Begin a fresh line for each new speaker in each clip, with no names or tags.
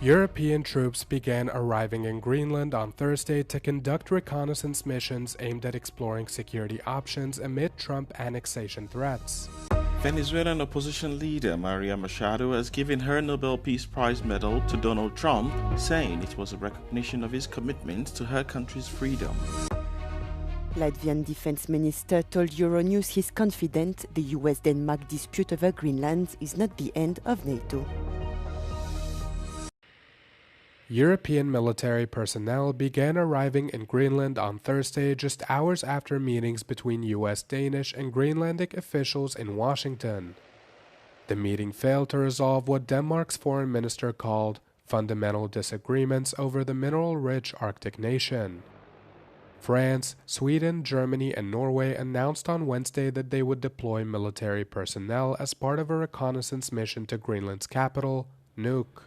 European troops began arriving in Greenland on Thursday to conduct reconnaissance missions aimed at exploring security options amid Trump annexation threats.
Venezuelan opposition leader Maria Machado has given her Nobel Peace Prize medal to Donald Trump, saying it was a recognition of his commitment to her country's freedom.
Latvian defense minister told Euronews he's confident the US-Denmark dispute over Greenland is not the end of NATO.
European military personnel began arriving in Greenland on Thursday just hours after meetings between US, Danish, and Greenlandic officials in Washington. The meeting failed to resolve what Denmark's foreign minister called fundamental disagreements over the mineral-rich Arctic nation. France, Sweden, Germany, and Norway announced on Wednesday that they would deploy military personnel as part of a reconnaissance mission to Greenland's capital, Nuuk.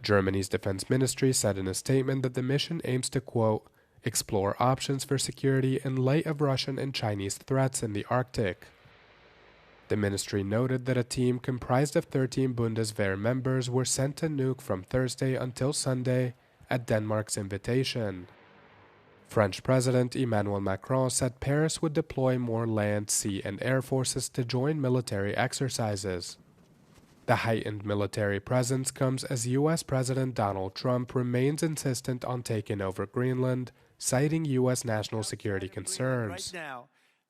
Germany's defense ministry said in a statement that the mission aims to, quote, explore options for security in light of Russian and Chinese threats in the Arctic. The ministry noted that a team comprised of 13 Bundeswehr members were sent to Nuuk from Thursday until Sunday at Denmark's invitation. French President Emmanuel Macron said Paris would deploy more land, sea, and air forces to join military exercises. The heightened military presence comes as U.S. President Donald Trump remains insistent on taking over Greenland, citing U.S. national security concerns.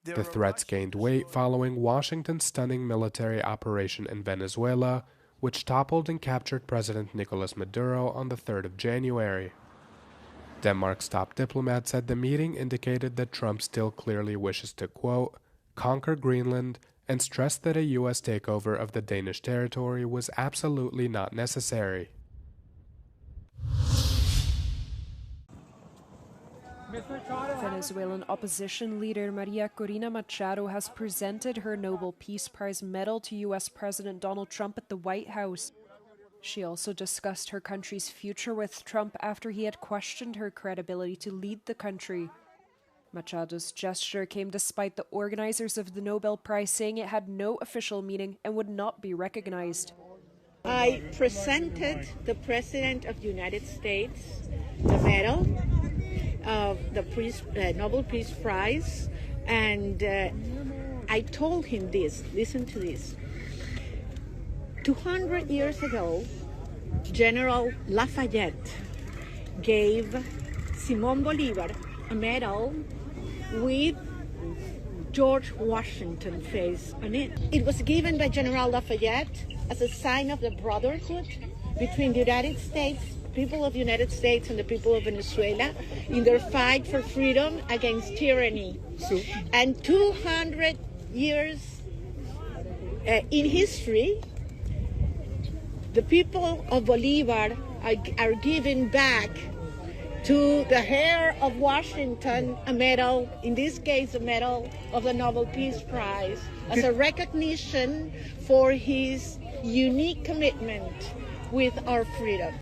The threats gained weight following Washington's stunning military operation in Venezuela, which toppled and captured President Nicolas Maduro on the 3rd of January. Denmark's top diplomat said the meeting indicated that Trump still clearly wishes to, quote, conquer Greenland, and stressed that a U.S. takeover of the Danish territory was absolutely not necessary.
Venezuelan opposition leader Maria Corina Machado has presented her Nobel Peace Prize medal to U.S. President Donald Trump at the White House. She also discussed her country's future with Trump after he had questioned her credibility to lead the country. Machado's gesture came despite the organizers of the Nobel Prize saying it had no official meaning and would not be recognized.
I presented the President of the United States the medal of the Nobel Peace Prize, and I told him this, listen to this. 200 years ago, General Lafayette gave Simón Bolívar a medal with George Washington face on it. It was given by General Lafayette as a sign of the brotherhood between the United States, people of the United States and the people of Venezuela in their fight for freedom against tyranny. And 200 years in history, the people of Bolívar are giving back to the heir of Washington a medal, in this case a medal of the Nobel Peace Prize, as a recognition for his unique commitment with our freedom.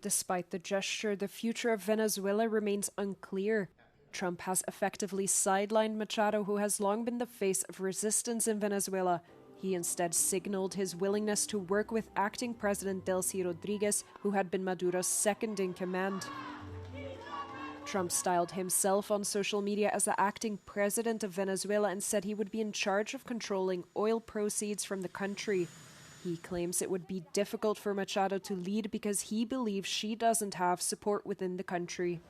Despite the gesture, the future of Venezuela remains unclear. Trump has effectively sidelined Machado, who has long been the face of resistance in Venezuela. He instead signaled his willingness to work with acting President Delcy Rodriguez, who had been Maduro's second in command. Trump styled himself on social media as the acting president of Venezuela and said he would be in charge of controlling oil proceeds from the country. He claims it would be difficult for Machado to lead because he believes she doesn't have support within the country.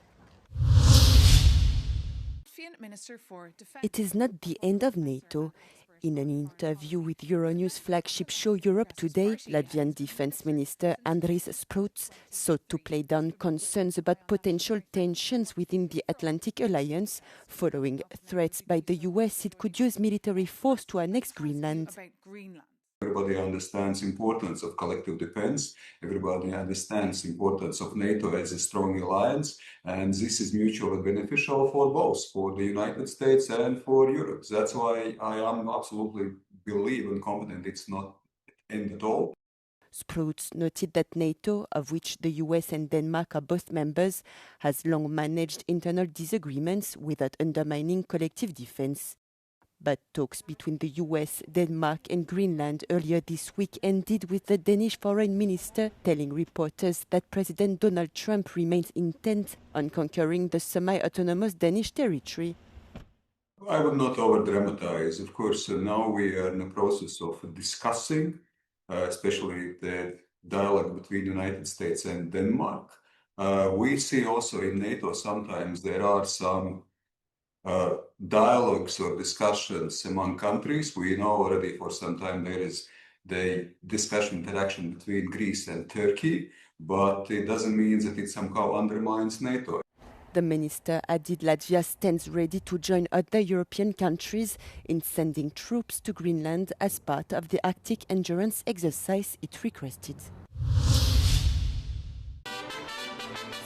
It is not the end of NATO. In an interview with Euronews flagship show Europe Today, Latvian Defense Minister Andris Spruds sought to play down concerns about potential tensions within the Atlantic Alliance following threats by the US it could use military force to annex Greenland.
Everybody understands the importance of collective defense. Everybody understands the importance of NATO as a strong alliance. And this is mutually beneficial for both, for the United States and for Europe. That's why I am absolutely believe and confident it's not end at all.
Spruds noted that NATO, of which the US and Denmark are both members, has long managed internal disagreements without undermining collective defense. But talks between the US, Denmark and Greenland earlier this week ended with the Danish foreign minister telling reporters that President Donald Trump remains intent on conquering the semi-autonomous Danish territory.
I would not over-dramatize. Of course, now we are in the process of discussing, especially the dialogue between the United States and Denmark. We see also in NATO sometimes there are some dialogues or discussions among countries. We know already for some time there is the discussion interaction between Greece and Turkey, but it doesn't mean that it somehow undermines NATO.
The minister added Latvia stands ready to join other European countries in sending troops to Greenland as part of the Arctic endurance exercise it requested.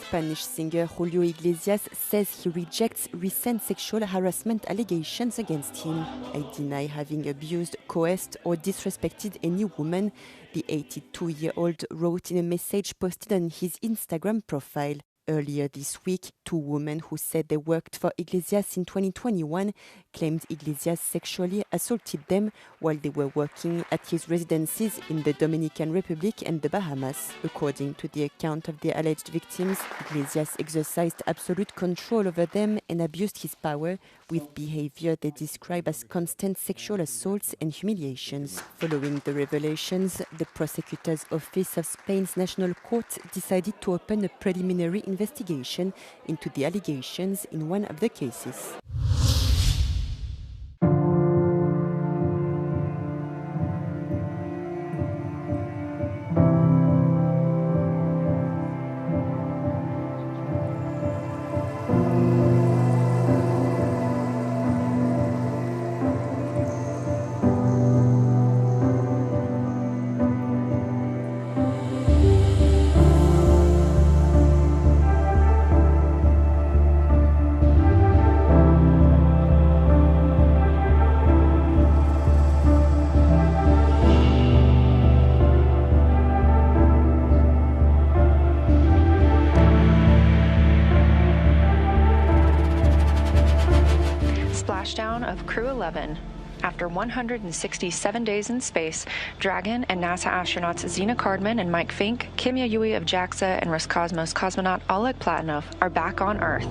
Spanish singer Julio Iglesias says he rejects recent sexual harassment allegations against him. "I deny having abused, coerced or disrespected any woman," the 82-year-old wrote in a message posted on his Instagram profile. Earlier this week, two women who said they worked for Iglesias in 2021 claimed Iglesias sexually assaulted them while they were working at his residences in the Dominican Republic and the Bahamas. According to the account of the alleged victims, Iglesias exercised absolute control over them and abused his power with behavior they describe as constant sexual assaults and humiliations. Following the revelations, the prosecutor's office of Spain's National Court decided to open a preliminary investigation into the allegations in one of the cases.
Splashdown of Crew 11. After 167 days in space, Dragon and NASA astronauts Zena Cardman and Mike Fink, Kim Yayoi of JAXA, and Roscosmos cosmonaut Oleg Platonov are back on Earth.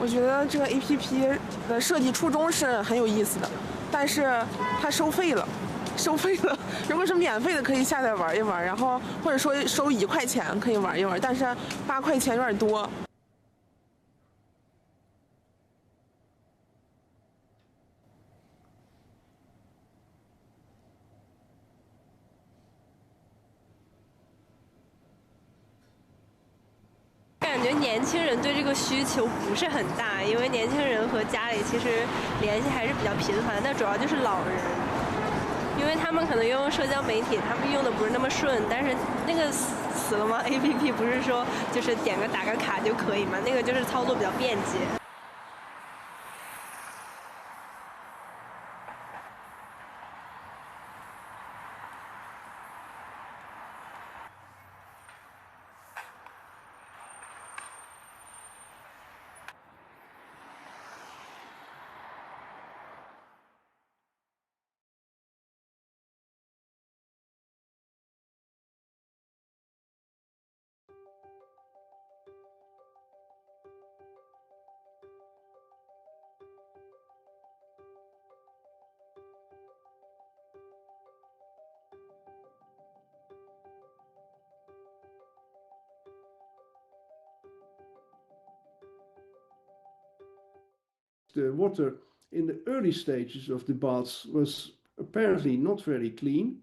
我觉得这个 APP 的设计初衷是很有意思的，但是它收费了。如果是免费的，可以下载玩一玩，然后或者说收1块钱可以玩一玩，但是8块钱有点多。
感觉年轻人对这个需求不是很大，因为年轻人和家里其实联系还是比较频繁，但主要就是老人，因为他们可能用社交媒体，他们用的不是那么顺，但是那个死了吗 ？APP 不是说就是打个卡就可以吗？那个就是操作比较便捷。
The water in the early stages of the baths was apparently not very clean.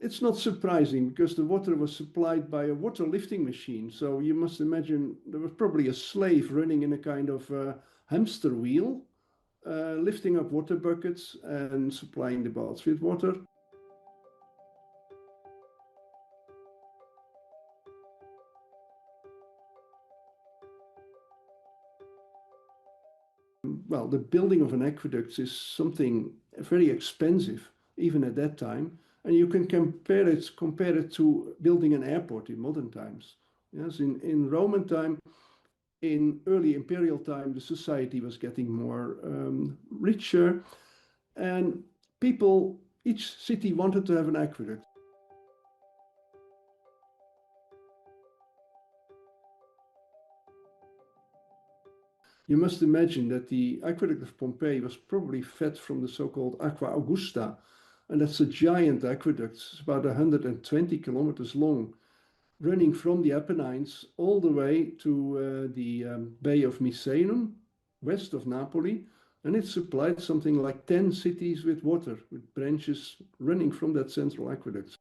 It's not surprising because the water was supplied by a water lifting machine. So you must imagine there was probably a slave running in a kind of hamster wheel, lifting up water buckets and supplying the baths with water. Well, the building of an aqueduct is something very expensive, even at that time. And you can compare it to building an airport in modern times. Yes, in Roman time, in early imperial time, the society was getting more richer, and each city wanted to have an aqueduct. You must imagine that the aqueduct of Pompeii was probably fed from the so-called Aqua Augusta, and that's a giant aqueduct. It's about 120 kilometers long, running from the Apennines all the way to the Bay of Misenum, west of Napoli, and it supplied something like 10 cities with water, with branches running from that central aqueduct.